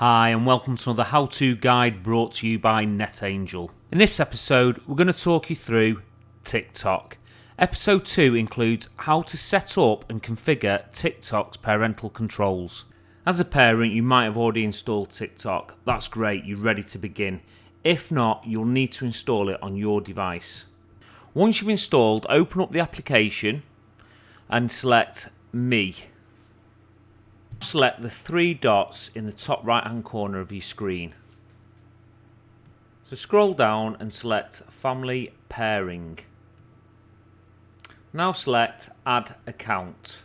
Hi and welcome to another how-to guide brought to you by NetAngel. In this episode we're going to talk you through TikTok. Episode 2 includes how to set up and configure TikTok's parental controls. As a parent you might have already installed TikTok. That's great, you're ready to begin. If not, you'll need to install it on your device. Once you've installed, open up the application and select Me. Select the three dots in the top right hand corner of your screen. So scroll down and select Family Pairing. Now select Add Account.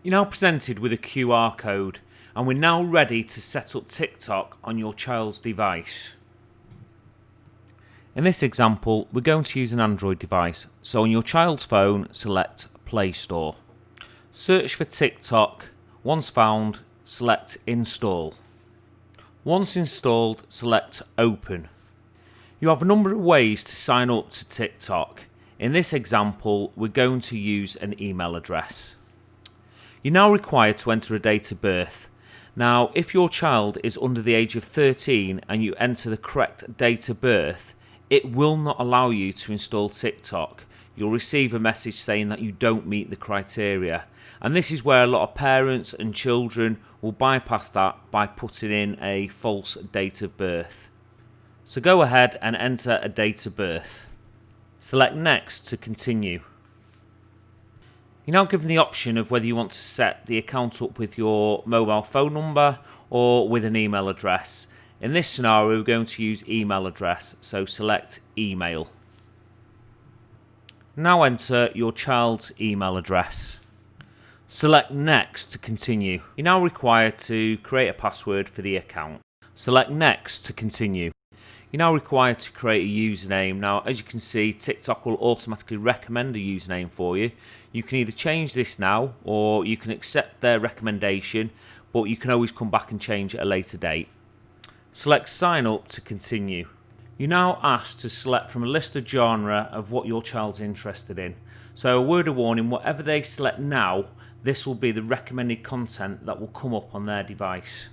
You're now presented with a QR code and we're now ready to set up TikTok on your child's device. In this example, we're going to use an Android device. So on your child's phone, select Play Store. Search for TikTok. Once found, select Install. Once installed, select Open. You have a number of ways to sign up to TikTok. In this example, we're going to use an email address. You're now required to enter a date of birth. Now, if your child is under the age of 13 and you enter the correct date of birth, it will not allow you to install TikTok. You'll receive a message saying that you don't meet the criteria. And this is where a lot of parents and children will bypass that by putting in a false date of birth. So go ahead and enter a date of birth. Select Next to continue. You're now given the option of whether you want to set the account up with your mobile phone number or with an email address. In this scenario, we're going to use email address, so select Email. Now enter your child's email address. Select Next to continue. You're now required to create a password for the account. Select Next to continue. You're now required to create a username. Now, as you can see, TikTok will automatically recommend a username for you. You can either change this now or you can accept their recommendation, but you can always come back and change at a later date. Select Sign Up to continue. You're now asked to select from a list of genre of what your child's interested in. So a word of warning, whatever they select now, this will be the recommended content that will come up on their device.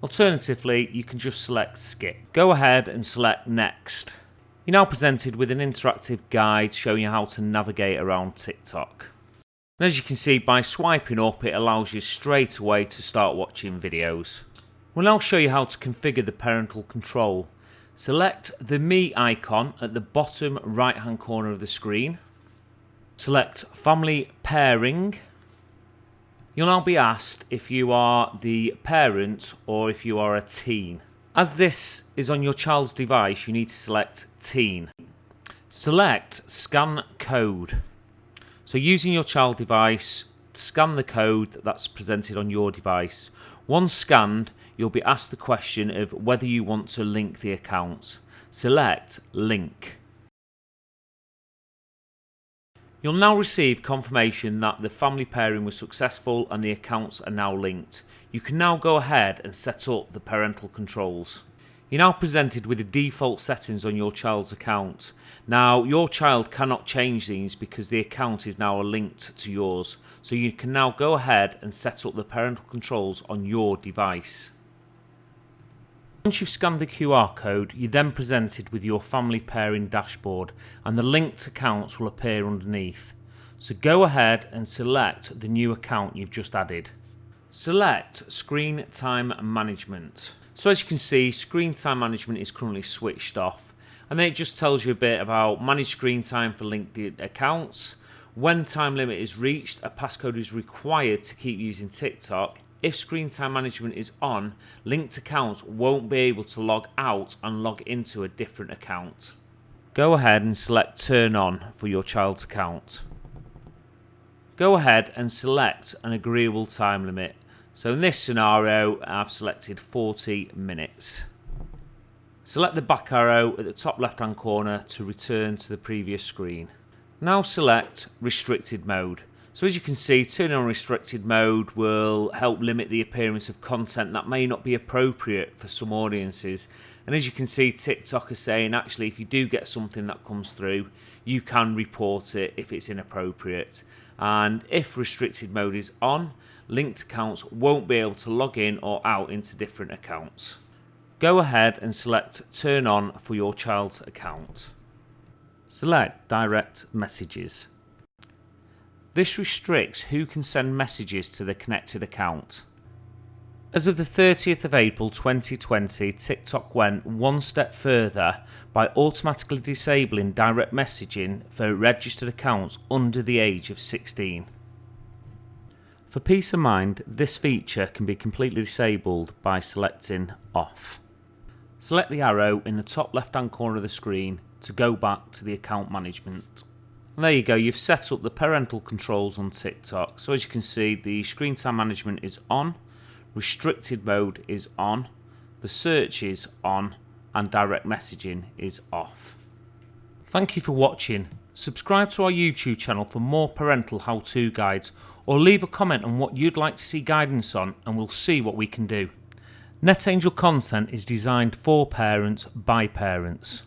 Alternatively, you can just select Skip. Go ahead and select Next. You're now presented with an interactive guide showing you how to navigate around TikTok. And as you can see, by swiping up, it allows you straight away to start watching videos. We'll now show you how to configure the parental control. Select the Me icon at the bottom right hand corner of the screen. Select Family Pairing. You'll now be asked if you are the parent or if you are a teen. As this is on your child's device, you need to select Teen. Select Scan Code. So using your child device, scan the code that's presented on your device. Once scanned, you'll be asked the question of whether you want to link the account. Select Link. You'll now receive confirmation that the family pairing was successful and the accounts are now linked. You can now go ahead and set up the parental controls. You're now presented with the default settings on your child's account. Now, your child cannot change these because the account is now linked to yours. So you can now go ahead and set up the parental controls on your device. Once you've scanned the QR code, you're then presented with your family pairing dashboard and the linked accounts will appear underneath. So go ahead and select the new account you've just added. Select Screen Time Management. So as you can see, Screen Time Management is currently switched off. And then it just tells you a bit about manage screen time for linked accounts. When time limit is reached, a passcode is required to keep using TikTok. If screen time management is on, linked accounts won't be able to log out and log into a different account. Go ahead and select Turn On for your child's account. Go ahead and select an agreeable time limit. So in this scenario, I've selected 40 minutes. Select the back arrow at the top left hand corner to return to the previous screen. Now select Restricted Mode. So as you can see, turning on restricted mode will help limit the appearance of content that may not be appropriate for some audiences. And as you can see, TikTok is saying actually if you do get something that comes through, you can report it if it's inappropriate. And if restricted mode is on, linked accounts won't be able to log in or out into different accounts. Go ahead and select Turn On for your child's account. Select Direct Messages. This restricts who can send messages to the connected account. As of the 30th of April 2020, TikTok went one step further by automatically disabling direct messaging for registered accounts under the age of 16. For peace of mind, this feature can be completely disabled by selecting Off. Select the arrow in the top left hand corner of the screen to go back to the account management. And there you go, you've set up the parental controls on TikTok. So as you can see, the screen time management is on. Restricted mode is on, the search is on, and direct messaging is off. Thank you for watching. Subscribe to our YouTube channel for more parental how-to guides, or leave a comment on what you'd like to see guidance on and we'll see what we can do. NetAngel content is designed for parents by parents.